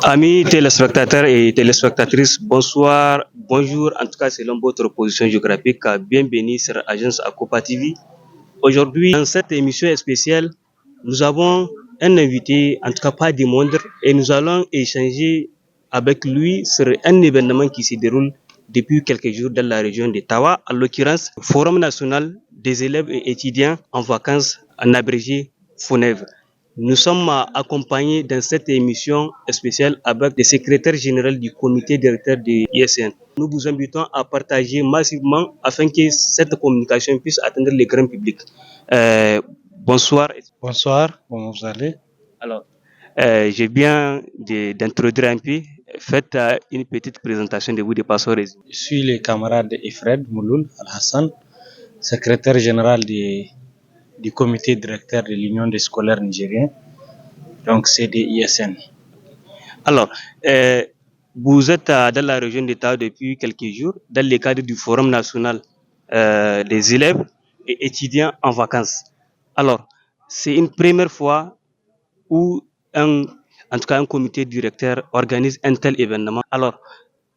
Amis téléspectateurs et téléspectatrices, bonsoir, bonjour, en tout cas selon votre position géographique, bienvenue sur Agence Akopa TV. Aujourd'hui, dans cette émission spéciale, nous avons un invité, en tout cas pas du moindre, et nous allons échanger avec lui sur un événement qui se déroule depuis quelques jours dans la région de Tawa, en l'occurrence, le Forum national des élèves et étudiants en vacances, en abrégé FONEV. Nous sommes accompagnés dans cette émission spéciale avec le secrétaire général du comité directeur de l'ISN. Nous vous invitons à partager massivement afin que cette communication puisse atteindre le grand public. Bonsoir. Bonsoir, comment vous allez? Alors, j'ai bien d'introduire un peu. Faites une petite présentation de vous de passeur. Je suis le camarade Ifred Mouloul Al-Hassan, secrétaire général du comité directeur de l'Union des scolaires nigériens, donc CDISN. Alors, vous êtes dans la région d'État depuis quelques jours, dans le cadre du Forum national des élèves et étudiants en vacances. Alors, c'est une première fois où en tout cas un comité directeur organise un tel événement. Alors,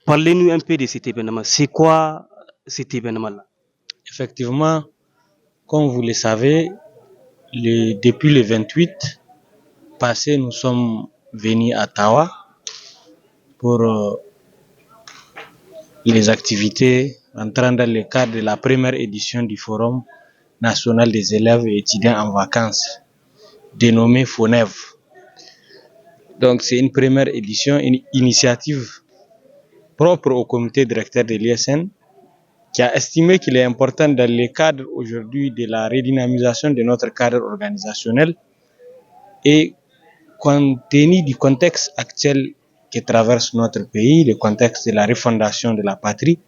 parlez-nous un peu de cet événement. C'est quoi cet événement-là? Effectivement, comme vous le savez, depuis le 28 passé, nous sommes venus à Tawa pour les activités entrant dans le cadre de la première édition du Forum national des élèves et étudiants en vacances, dénommé FONEV. Donc c'est une première édition, une initiative propre au comité directeur de l'ISN qui a estimé qu'il est important dans le cadre aujourd'hui de la redynamisation de notre cadre organisationnel et compte tenu du contexte actuel que traverse notre pays, le contexte de la refondation de la patrie,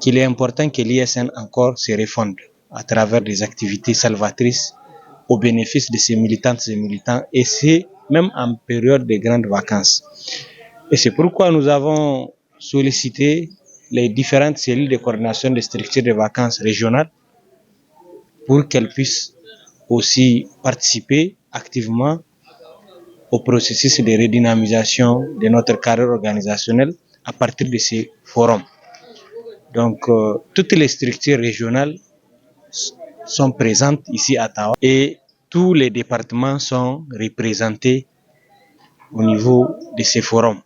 qu'il est important que l'ISN encore se refonde à travers des activités salvatrices au bénéfice de ses militantes et militants, et c'est même en période de grandes vacances. Et c'est pourquoi nous avons sollicité les différentes cellules de coordination des structures de vacances régionales pour qu'elles puissent aussi participer activement au processus de redynamisation de notre cadre organisationnel à partir de ces forums. Donc, toutes les structures régionales sont présentes ici à Tawa et tous les départements sont représentés au niveau de ces forums.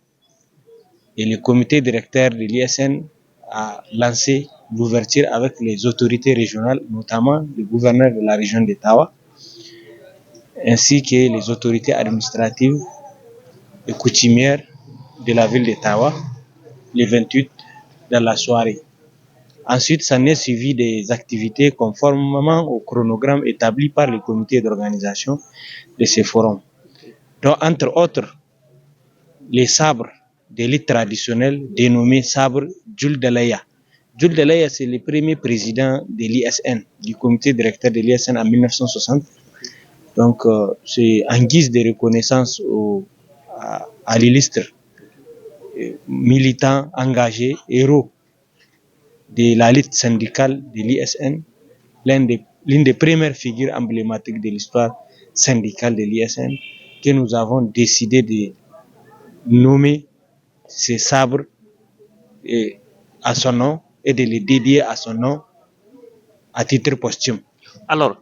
Et le comité directeur de l'ISN a lancé l'ouverture avec les autorités régionales, notamment le gouverneur de la région de Tawa, ainsi que les autorités administratives et coutumières de la ville de Tawa, le 28 dans la soirée. Ensuite, ça n'est suivi des activités conformément au chronogramme établi par le comité d'organisation de ces forums. Donc, entre autres, les sabres d'élite traditionnels dénommés sabres Jules Dalaya. Jules Dalaya, c'est le premier président de l'ISN, du comité directeur de l'ISN en 1960. Donc, c'est en guise de reconnaissance à l'illustre militant engagé, héros de la lutte syndicale de l'ISN, l'une des premières figures emblématiques de l'histoire syndicale de l'ISN, que nous avons décidé de nommer ces sabres à son nom et de les dédier à son nom à titre posthume. Alors,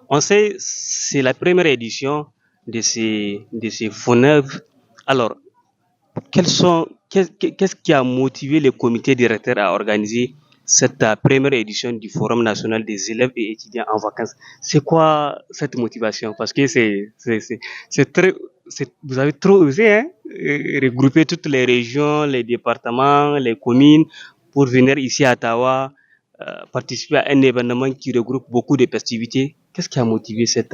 on sait c'est la première édition de ces FONEV. Alors, qu'est-ce qui a motivé le comité directeur à organiser cette première édition du Forum national des élèves et étudiants en vacances? C'est quoi cette motivation? Parce que c'est très, vous avez trop osé, hein, regrouper toutes les régions, les départements, les communes pour venir ici à Ottawa, participer à un événement qui regroupe beaucoup de festivités. Qu'est-ce qui a motivé cette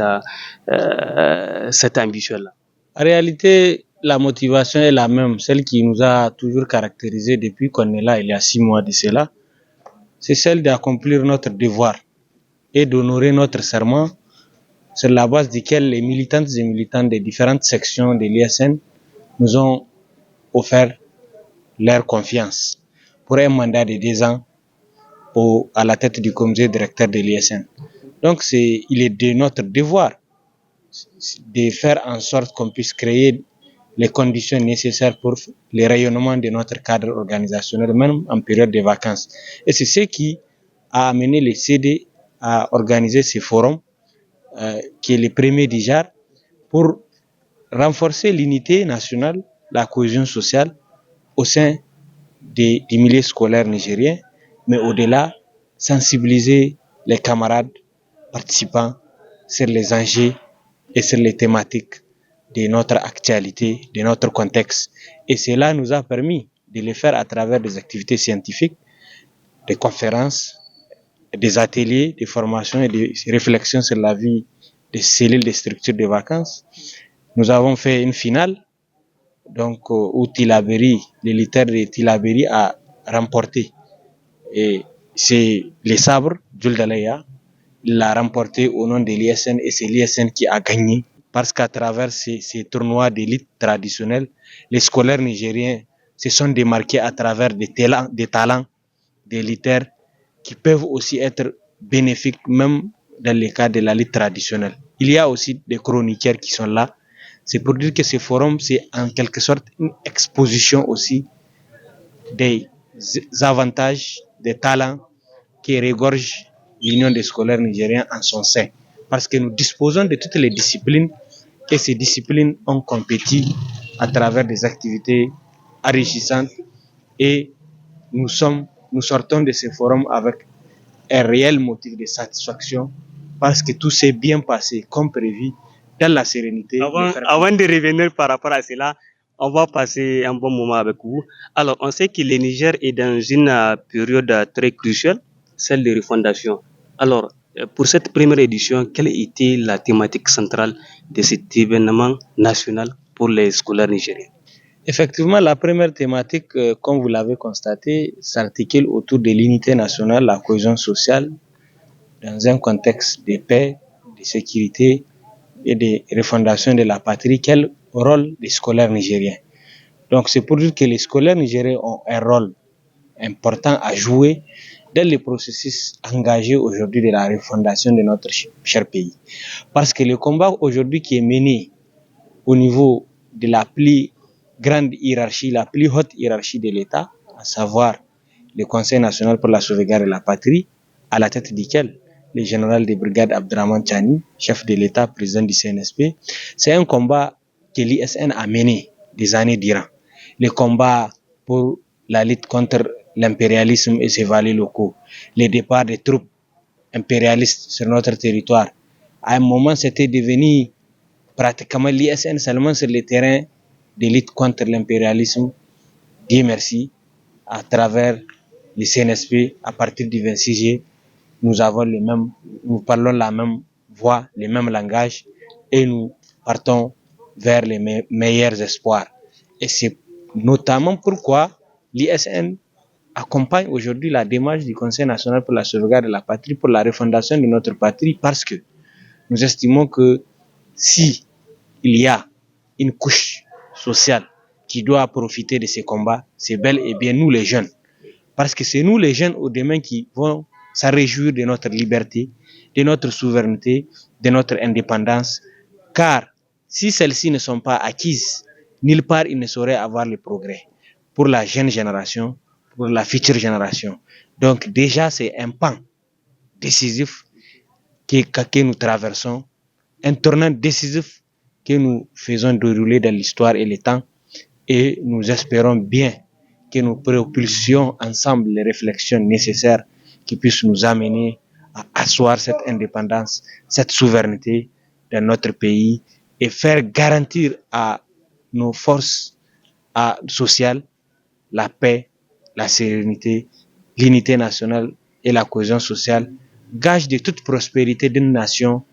ambition-là? En réalité, la motivation est la même, celle qui nous a toujours caractérisés depuis qu'on est là il y a 6 mois de cela. C'est celle d'accomplir notre devoir et d'honorer notre serment sur la base duquel les militantes et militants des différentes sections de l'ISN nous ont offert leur confiance pour un mandat de 2 ans à la tête du comité directeur de l'ISN. Donc, il est de notre devoir de faire en sorte qu'on puisse créer les conditions nécessaires pour le rayonnement de notre cadre organisationnel, même en période de vacances. Et c'est ce qui a amené les CD à organiser ce forum, qui est le premier du genre, pour renforcer l'unité nationale, la cohésion sociale au sein du milieu scolaire nigérien, mais au-delà, sensibiliser les camarades participants sur les enjeux et sur les thématiques de notre actualité, de notre contexte. Et cela nous a permis de le faire à travers des activités scientifiques, des conférences, des ateliers, des formations et des réflexions sur la vie des cellules des structures de vacances. Nous avons fait une finale, donc où Tilaberi, l'élitaire de Tilaberi a remporté. Et c'est les sabres, Jules Dalaya, il l'a remporté au nom de l'ISN et c'est l'ISN qui a gagné. Parce qu'à travers ces tournois d'élite traditionnels, les scolaires nigériens se sont démarqués à travers des talents d'élitaires qui peuvent aussi être bénéfiques même dans le cas de la lutte traditionnelle. Il y a aussi des chroniqueurs qui sont là. C'est pour dire que ce forum, c'est en quelque sorte une exposition aussi des avantages, des talents qui regorgent l'Union des scolaires nigériens en son sein. Parce que nous disposons de toutes les disciplines et ces disciplines ont compétit à travers des activités enrichissantes et nous sortons de ce forum avec un réel motif de satisfaction parce que tout s'est bien passé comme prévu dans la sérénité. Avant de revenir par rapport à cela, on va passer un bon moment avec vous. Alors, on sait que le Niger est dans une période très cruciale, celle de refondation. Alors, pour cette première édition, quelle était la thématique centrale de cet événement national pour les scolaires nigériens? Effectivement, la première thématique, comme vous l'avez constaté, s'articule autour de l'unité nationale, la cohésion sociale, dans un contexte de paix, de sécurité et de refondation de la patrie. Quel rôle des scolaires nigériens? Donc, c'est pour dire que les scolaires nigériens ont un rôle important à jouer dans le processus engagé aujourd'hui de la refondation de notre cher pays. Parce que le combat aujourd'hui qui est mené au niveau de la plus grande hiérarchie, la plus haute hiérarchie de l'État, à savoir le Conseil national pour la sauvegarde de la patrie, à la tête duquel le général de brigade Abdraman Chani, chef de l'État, président du CNSP, c'est un combat que l'ISN a mené des années durant. Le combat pour la lutte contre l'impérialisme et ses valets locaux, le départ des troupes impérialistes sur notre territoire. À un moment, c'était devenu pratiquement l'ISN seulement sur le terrain de lutte contre l'impérialisme. Dieu merci, à travers le CNSP, à partir du 26 juillet, nous parlons la même voix, le même langage et nous partons vers les meilleurs espoirs. Et c'est notamment pourquoi l'ISN accompagne aujourd'hui la démarche du Conseil national pour la sauvegarde de la patrie, pour la refondation de notre patrie, parce que nous estimons que si il y a une couche sociale qui doit profiter de ces combats, c'est bel et bien nous les jeunes. Parce que c'est nous les jeunes au demain qui vont s'en réjouir de notre liberté, de notre souveraineté, de notre indépendance. Car si celles-ci ne sont pas acquises, nulle part il ne saurait avoir le progrès pour la jeune génération, pour la future génération. Donc déjà c'est un pan décisif que nous traversons, un tournant décisif que nous faisons dérouler dans l'histoire et le temps, et nous espérons bien que nous propulsions ensemble les réflexions nécessaires qui puissent nous amener à asseoir cette indépendance, cette souveraineté dans notre pays et faire garantir à nos forces sociales la paix, la sérénité, l'unité nationale et la cohésion sociale, gage de toute prospérité d'une nation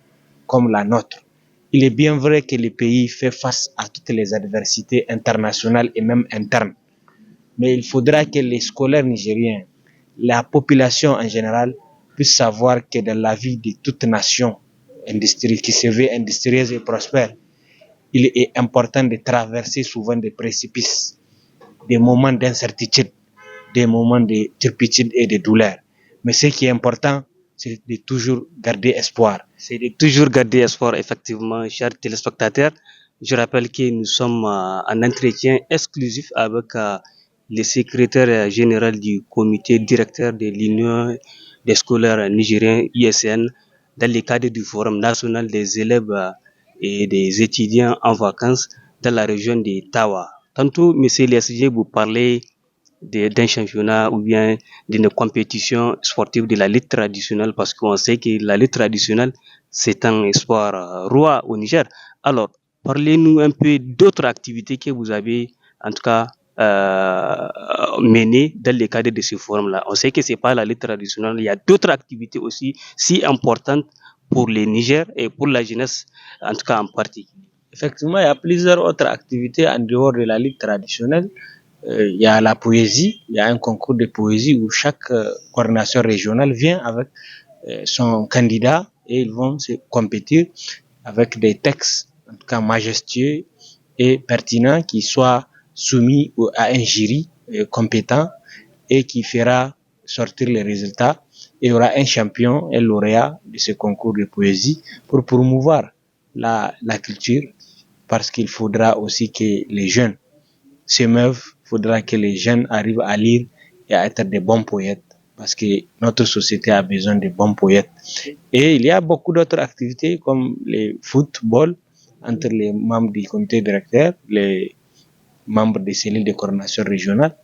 comme la nôtre. Il est bien vrai que le pays fait face à toutes les adversités internationales et même internes. Mais il faudra que les scolaires nigériens, la population en général, puissent savoir que dans la vie de toute nation qui se veut industrieuse et prospère, il est important de traverser souvent des précipices, des moments d'incertitude, des moments de turpitude et de douleur. Mais ce qui est important, c'est de toujours garder espoir. C'est de toujours garder espoir, effectivement, chers téléspectateurs. Je rappelle que nous sommes en entretien exclusif avec le secrétaire général du comité directeur de l'Union des scolaires nigériens ISN dans le cadre du Forum national des élèves et des étudiants en vacances dans la région de Tawa. Tantôt, Monsieur l'SG, vous parlez d'un championnat ou bien d'une compétition sportive de la lutte traditionnelle parce qu'on sait que la lutte traditionnelle, c'est un sport roi au Niger. Alors, parlez-nous un peu d'autres activités que vous avez, en tout cas, menées dans le cadre de ce forum-là. On sait que c'est pas la lutte traditionnelle, il y a d'autres activités aussi si importantes pour le Niger et pour la jeunesse, en tout cas en partie. Effectivement, il y a plusieurs autres activités en dehors de la lutte traditionnelle. Il y a la poésie, il y a un concours de poésie où chaque coordination régionale vient avec son candidat et ils vont se compétir avec des textes, en tout cas majestueux et pertinents, qui soient soumis à un jury compétent et qui fera sortir les résultats. Et il y aura un champion, un lauréat de ce concours de poésie pour promouvoir la culture, parce qu'il faudra aussi que les jeunes s'émeuvent, il faudra que les jeunes arrivent à lire et à être des bons poètes, parce que notre société a besoin de bons poètes. Et il y a beaucoup d'autres activités comme le football entre les membres du comité directeur, les membres des cellules de coordination régionale.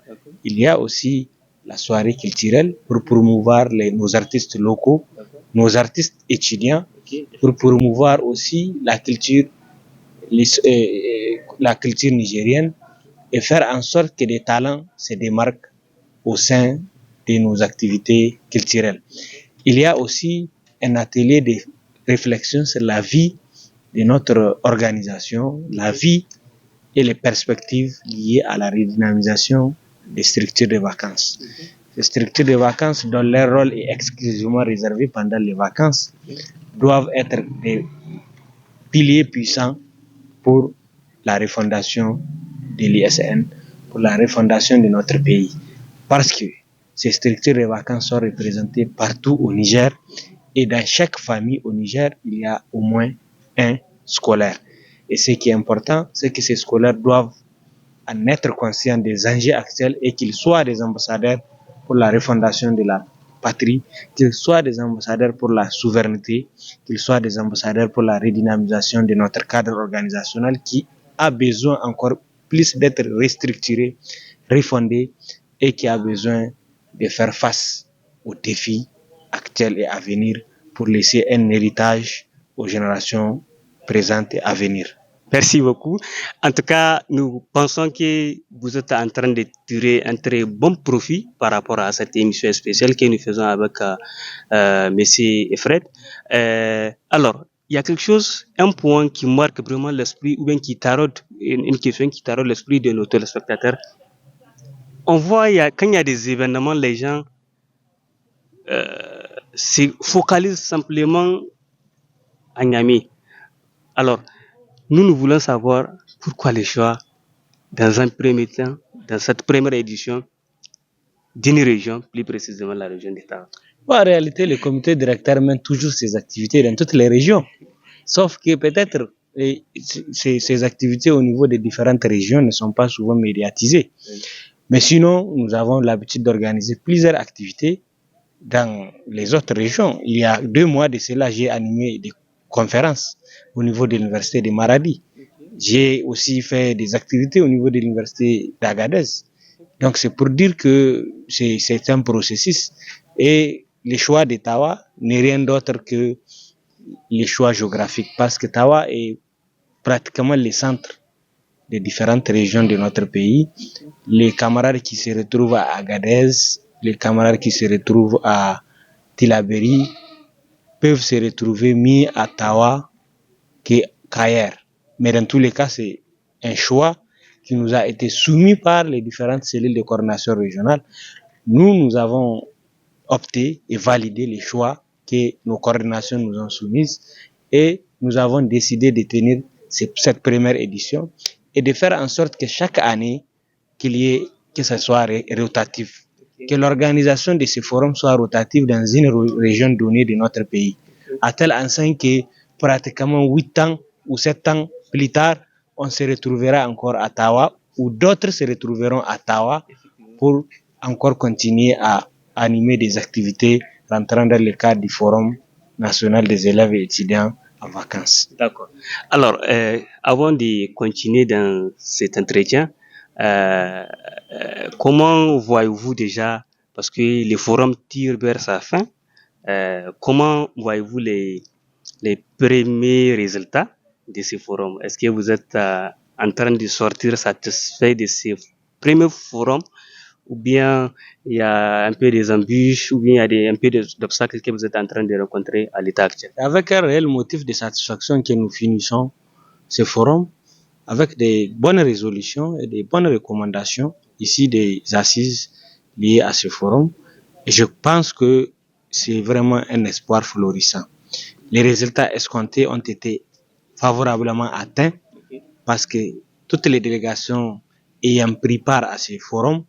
Il y a aussi la soirée culturelle pour promouvoir nos artistes locaux, nos artistes étudiants, pour promouvoir aussi la culture nigérienne et faire en sorte que des talents se démarquent au sein de nos activités culturelles. Il y a aussi un atelier de réflexion sur la vie de notre organisation, la vie et les perspectives liées à la redynamisation des structures de vacances. Les structures de vacances dont leur rôle est exclusivement réservé pendant les vacances doivent être des piliers puissants pour la refondation de l'ISN, pour la refondation de notre pays. Parce que ces structures de vacances sont représentées partout au Niger et dans chaque famille au Niger, il y a au moins un scolaire. Et ce qui est important, c'est que ces scolaires doivent en être conscients des enjeux actuels et qu'ils soient des ambassadeurs pour la refondation de la patrie, qu'ils soient des ambassadeurs pour la souveraineté, qu'ils soient des ambassadeurs pour la redynamisation de notre cadre organisationnel qui a besoin encore plus d'être restructuré, refondé et qui a besoin de faire face aux défis actuels et à venir pour laisser un héritage aux générations présentes et à venir. Merci beaucoup. En tout cas, nous pensons que vous êtes en train de tirer un très bon profit par rapport à cette émission spéciale que nous faisons avec Monsieur Efred. Alors, il y a quelque chose, un point qui marque vraiment l'esprit ou bien qui taraude, une question qui taraude l'esprit de nos téléspectateurs. On voit, quand il y a des événements, les gens se focalisent simplement à Niamey. Alors, nous voulons savoir pourquoi les choix, dans un premier temps, dans cette première édition, d'une région, plus précisément la région d'État. En réalité, le comité directeur mène toujours ses activités dans toutes les régions. Sauf que peut-être ces activités au niveau des différentes régions ne sont pas souvent médiatisées. Mais sinon, nous avons l'habitude d'organiser plusieurs activités dans les autres régions. Il y a 2 mois de cela, j'ai animé des conférences au niveau de l'université de Maradi. J'ai aussi fait des activités au niveau de l'université d'Agadez. Donc c'est pour dire que c'est un processus et le choix de Tawa n'est rien d'autre que les choix géographiques parce que Tawa est pratiquement le centre des différentes régions de notre pays. Les camarades qui se retrouvent à Agadez, les camarades qui se retrouvent à Tilaberi peuvent se retrouver mis à Tawa qu'ailleurs. Mais dans tous les cas, c'est un choix qui nous a été soumis par les différentes cellules de coordination régionale. Nous avons opté et validé les choix que nos coordinations nous ont soumises et nous avons décidé de tenir cette première édition et de faire en sorte que chaque année, que ce soit rotatif, que l'organisation de ce forum soit rotative dans une région donnée de notre pays, à tel enseigne que pratiquement 8 ans ou 7 ans plus tard, on se retrouvera encore à Tawa ou d'autres se retrouveront à Tawa pour encore continuer à animer des activités rentrant dans le cadre du Forum national des élèves et étudiants en vacances. D'accord. Alors, avant de continuer dans cet entretien, comment voyez-vous déjà, parce que le forum tire vers sa fin, comment voyez-vous les premiers résultats de ce forum? Est-ce que vous êtes en train de sortir satisfait de ce premier forum, ou bien il y a un peu des embûches, ou bien il y a un peu d'obstacles que vous êtes en train de rencontrer à l'état actuel? Avec un réel motif de satisfaction que nous finissons ce forum, avec des bonnes résolutions et des bonnes recommandations ici des assises liées à ce forum. Et je pense que c'est vraiment un espoir florissant. Les résultats escomptés ont été favorablement atteints parce que toutes les délégations ayant pris part à ce forum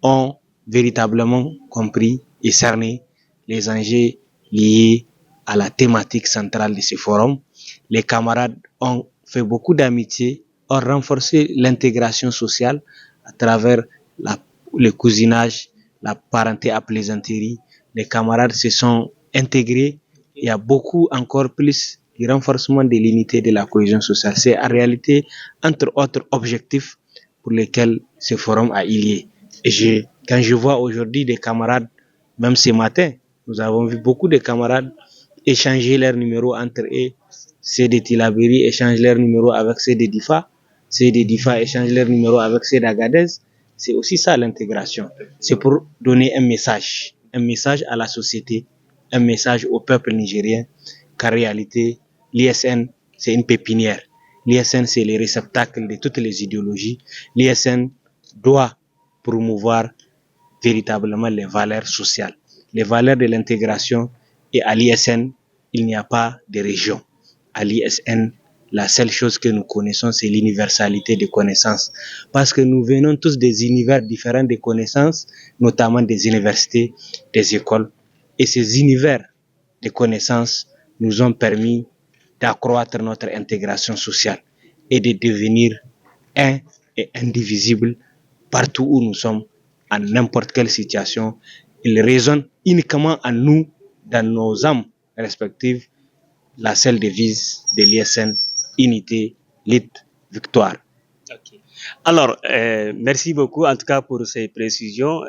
ont véritablement compris et cerné les enjeux liés à la thématique centrale de ce forum. Les camarades ont fait beaucoup d'amitié, ont renforcé l'intégration sociale à travers le cousinage, la parenté à plaisanterie. Les camarades se sont intégrés. Il y a beaucoup encore plus du renforcement de l'unité de la cohésion sociale. C'est en réalité, entre autres objectifs, pour lesquels ce forum a eu lieu. Et quand je vois aujourd'hui des camarades, même ce matin, nous avons vu beaucoup de camarades échanger leurs numéros entre eux. Ceux de Tilaberi échangent leurs numéros avec ceux de Difa. Ceux de Difa échangent leurs numéros avec ceux d'Agadez. C'est aussi ça l'intégration. C'est pour donner un message à la société, un message au peuple nigérien qu'en réalité, l'ISN, c'est une pépinière. L'ISN, c'est les réceptacles de toutes les idéologies. L'ISN doit promouvoir véritablement les valeurs sociales, les valeurs de l'intégration. Et à l'ISN, il n'y a pas de région. À l'ISN, la seule chose que nous connaissons, c'est l'universalité des connaissances. Parce que nous venons tous des univers différents de connaissances, notamment des universités, des écoles. Et ces univers de connaissances nous ont permis d'accroître notre intégration sociale et de devenir un et indivisible partout où nous sommes, en n'importe quelle situation. Il résonne uniquement en nous, dans nos âmes respectives, la seule devise de l'ISN, unité, lutte, victoire. Okay. Alors, merci beaucoup en tout cas pour ces précisions.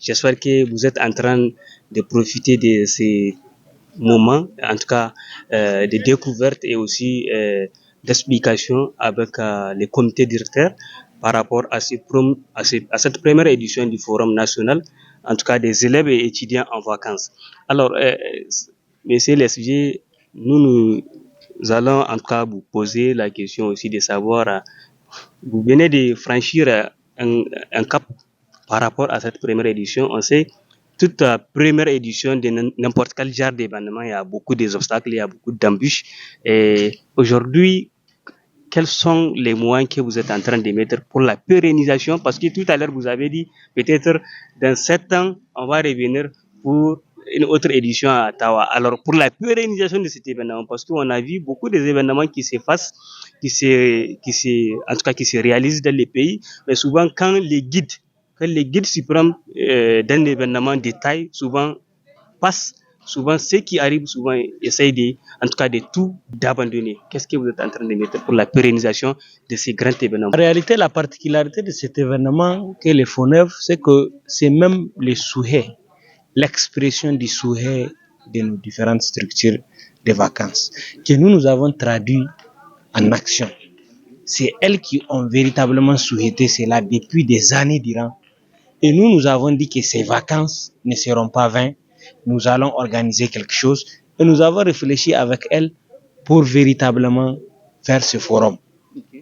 J'espère que vous êtes en train de profiter de ces moments, en tout cas de découverte et aussi d'explication avec les comités directeurs par rapport à cette première édition du Forum national, en tout cas des élèves et étudiants en vacances. Alors, messieurs les sujets, nous allons en tout cas vous poser la question aussi de savoir, vous venez de franchir un cap par rapport à cette première édition. On sait, toute première édition de n'importe quel genre d'événement, il y a beaucoup d'obstacles, il y a beaucoup d'embûches. Et aujourd'hui, quels sont les moyens que vous êtes en train de mettre pour la pérennisation? Parce que tout à l'heure, vous avez dit, peut-être dans 7 ans, on va revenir pour une autre édition à Ottawa. Alors, pour la pérennisation de cet événement, parce qu'on a vu beaucoup des événements qui s'effacent, en tout cas, qui se réalisent dans les pays, mais souvent, quand les guides suprêmes d'un événement de taille, souvent, passent, souvent, ceux qui arrivent, souvent, essayent en tout cas, d'abandonner. Qu'est-ce que vous êtes en train de mettre pour la pérennisation de ces grands événements? En réalité, la particularité de cet événement que les FONEV, c'est que c'est même le souhait, l'expression du souhait de nos différentes structures de vacances, que nous avons traduit en action. C'est elles qui ont véritablement souhaité cela depuis des années durant. Et nous avons dit que ces vacances ne seront pas vaines. Nous allons organiser quelque chose. Et nous avons réfléchi avec elles pour véritablement faire ce forum.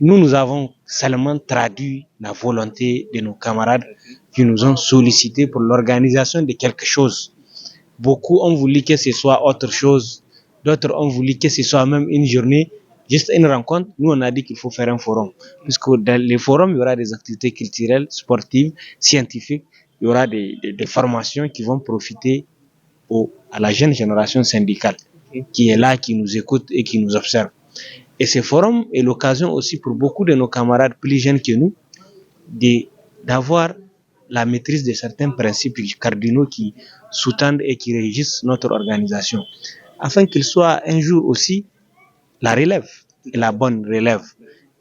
Nous avons seulement traduit la volonté de nos camarades qui nous ont sollicité pour l'organisation de quelque chose. Beaucoup ont voulu que ce soit autre chose. D'autres ont voulu que ce soit même une journée, juste une rencontre. Nous, on a dit qu'il faut faire un forum. Puisque dans les forums, il y aura des activités culturelles, sportives, scientifiques. Il y aura des formations qui vont profiter à la jeune génération syndicale qui est là, qui nous écoute et qui nous observe. Et ce forum est l'occasion aussi pour beaucoup de nos camarades plus jeunes que nous d'avoir la maîtrise de certains principes cardinaux qui sous-tendent et qui régissent notre organisation, afin qu'il soit un jour aussi la relève, et la bonne relève.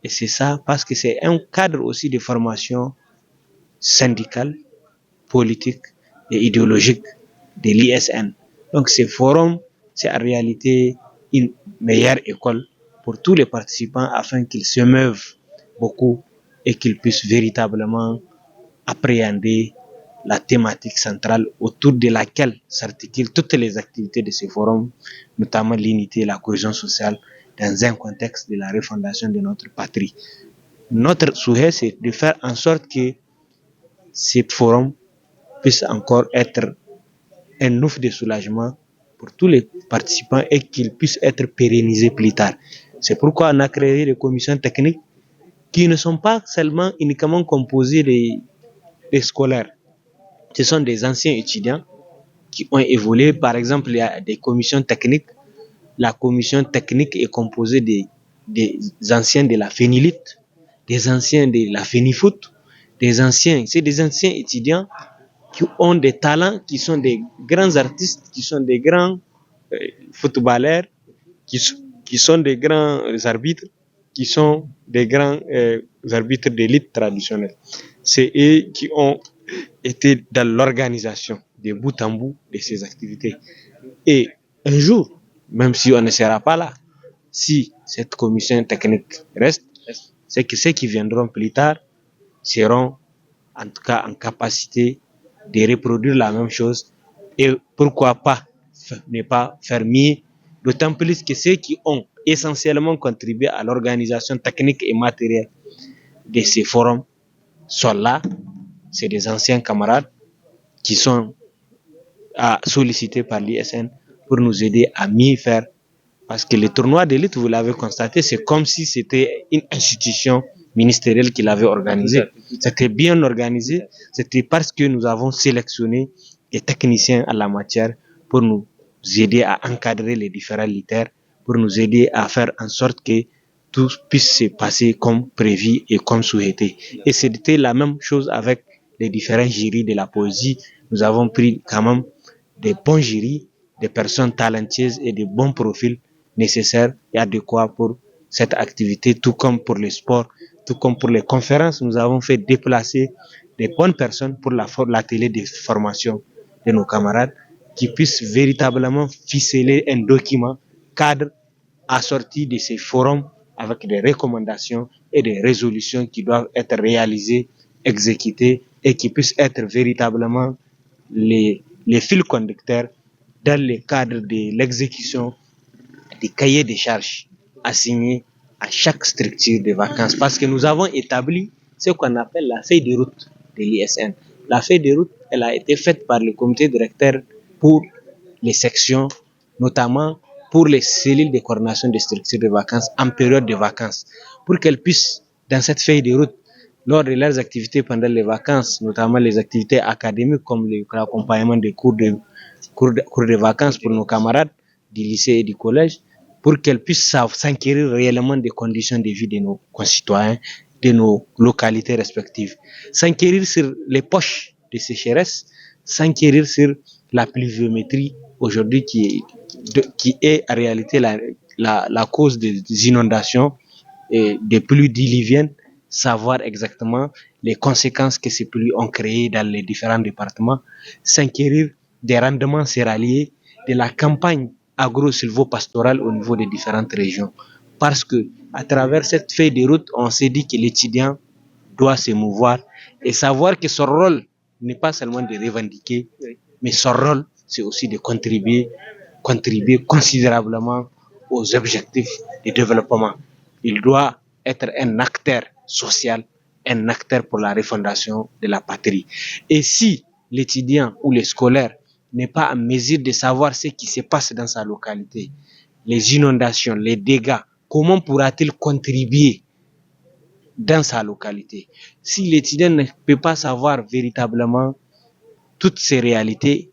Et c'est ça, parce que c'est un cadre aussi de formation syndicale, politique et idéologique de l'ISN. Donc ce forum, c'est en réalité une meilleure école pour tous les participants afin qu'ils se meuvent beaucoup et qu'ils puissent véritablement appréhender la thématique centrale autour de laquelle s'articulent toutes les activités de ce forum, notamment l'unité et la cohésion sociale dans un contexte de la refondation de notre patrie. Notre souhait, c'est de faire en sorte que ce forum puisse encore être un ouf de soulagement pour tous les participants et qu'il puisse être pérennisé plus tard. C'est pourquoi on a créé des commissions techniques qui ne sont pas seulement uniquement composées des scolaires. Ce sont des anciens étudiants qui ont évolué. Par exemple, il y a des commissions techniques. La commission technique est composée des anciens de la FENILIT, des anciens de la FENIFOOT, c'est des anciens étudiants qui ont des talents, qui sont des grands artistes, qui sont des grands footballeurs, qui sont des grands arbitres, qui sont des grands arbitres d'élite traditionnelle. C'est eux qui ont été dans l'organisation de bout en bout de ces activités. Et un jour, même si on ne sera pas là, si cette commission technique reste, c'est que ceux qui viendront plus tard seront en tout cas en capacité de reproduire la même chose et pourquoi pas ne pas faire mieux, d'autant plus que ceux qui ont essentiellement contribué à l'organisation technique et matérielle de ces forums sont là. C'est des anciens camarades qui sont sollicités par l'ISN pour nous aider à mieux faire. Parce que le tournoi d'élite, vous l'avez constaté, c'est comme si c'était une institution ministérielle qui l'avait organisé. C'était bien organisé. C'était parce que nous avons sélectionné des techniciens en la matière pour nous aider à encadrer les différents lutteurs, pour nous aider à faire en sorte que tout puisse se passer comme prévu et comme souhaité. Et c'était la même chose avec les différents jurys de la poésie. Nous avons pris quand même des bons jurys, des personnes talentueuses et de bons profils nécessaires et adéquats pour cette activité, tout comme pour le sport, tout comme pour les conférences. Nous avons fait déplacer des bonnes personnes pour l'atelier de formation de nos camarades qui puissent véritablement ficeler un document cadre assorti de ces forums avec des recommandations et des résolutions qui doivent être réalisées, exécutées et qui puissent être véritablement les fils conducteurs dans le cadre de l'exécution des cahiers de charges assignés à chaque structure de vacances. Parce que nous avons établi ce qu'on appelle la feuille de route de l'ISN. La feuille de route, elle a été faite par le comité directeur pour les sections, notamment pour les cellules de coordination des structures de vacances en période de vacances, pour qu'elles puissent, dans cette feuille de route, lors de leurs activités pendant les vacances, notamment les activités académiques comme l'accompagnement des cours de vacances pour nos camarades du lycée et du collège, pour qu'elles puissent s'enquérir réellement des conditions de vie de nos concitoyens, de nos localités respectives, s'enquérir sur les poches de sécheresse, s'enquérir sur la pluviométrie aujourd'hui qui est en réalité la cause des inondations et des pluies diluviennes, savoir exactement les conséquences que ces pluies ont créées dans les différents départements, s'enquérir des rendements céréaliers de la campagne agro-silvopastorale au niveau des différentes régions. Parce que à travers cette feuille de route, on s'est dit que l'étudiant doit se mouvoir et savoir que son rôle n'est pas seulement de revendiquer, mais son rôle, c'est aussi de contribuer considérablement aux objectifs de développement. Il doit être un acteur social, un acteur pour la refondation de la patrie. Et si l'étudiant ou le scolaire n'est pas en mesure de savoir ce qui se passe dans sa localité, les inondations, les dégâts, comment pourra-t-il contribuer dans sa localité? Si l'étudiant ne peut pas savoir véritablement toutes ces réalités,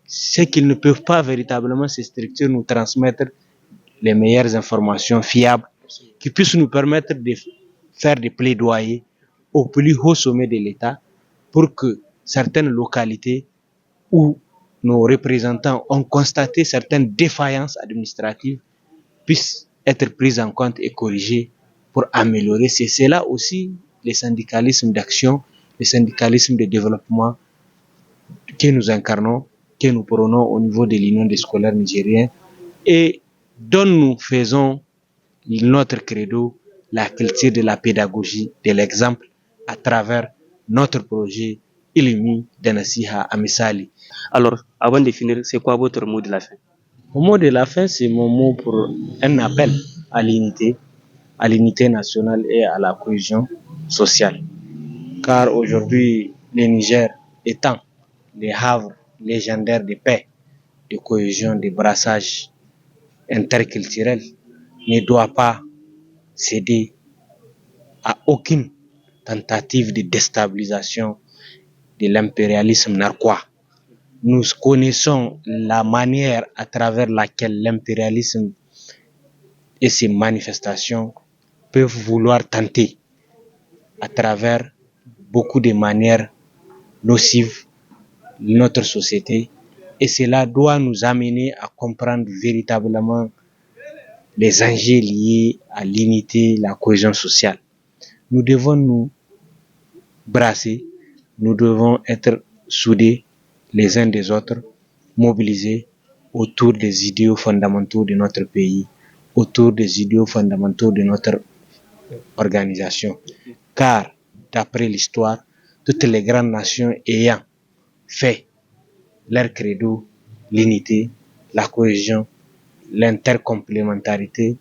c'est qu'ils ne peuvent pas véritablement, ces structures, nous transmettre les meilleures informations fiables qui puisse nous permettre de faire des plaidoyers au plus haut sommet de l'État pour que certaines localités où nos représentants ont constaté certaines défaillances administratives puissent être prises en compte et corrigées pour améliorer. C'est cela aussi le syndicalisme d'action, le syndicalisme de développement que nous incarnons, que nous prônons au niveau de l'Union des scolaires nigériens et dont nous faisons notre credo, la culture de la pédagogie, de l'exemple à travers notre projet Ilimi Danasiha Amisali. Alors, avant de finir, c'est quoi votre mot de la fin? Mon mot de la fin, c'est mon mot pour un appel à l'unité nationale et à la cohésion sociale. Car aujourd'hui, le Niger étant le havre légendaire de paix, de cohésion, de brassage interculturel, ne doit pas céder à aucune tentative de déstabilisation de l'impérialisme narquois. Nous connaissons la manière à travers laquelle l'impérialisme et ses manifestations peuvent vouloir tenter à travers beaucoup de manières nocives notre société, et cela doit nous amener à comprendre véritablement les enjeux liés à l'unité, la cohésion sociale. Nous devons nous brasser, nous devons être soudés les uns des autres, mobilisés autour des idéaux fondamentaux de notre pays, autour des idéaux fondamentaux de notre organisation. Car, d'après l'histoire, toutes les grandes nations ayant fait leur credo, l'unité, la cohésion, l'intercomplémentarité,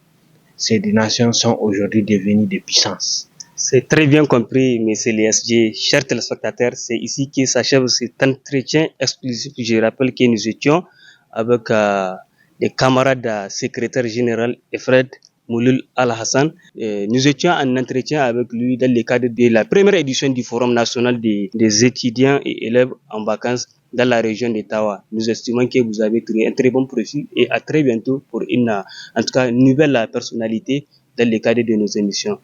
ces deux nations sont aujourd'hui devenues des puissances. C'est très bien compris, monsieur l'ESG. Chers téléspectateurs, c'est ici que s'achève cet entretien exclusif. Je rappelle que nous étions avec les camarades secrétaire général Efred Mouloul Al-Hassan. Nous étions en entretien avec lui dans le cadre de la première édition du Forum national des étudiants et élèves en vacances dans la région de Tawa. Nous estimons que vous avez trouvé un très bon profil et à très bientôt pour une, en tout cas, une nouvelle personnalité dans le cadre de nos émissions.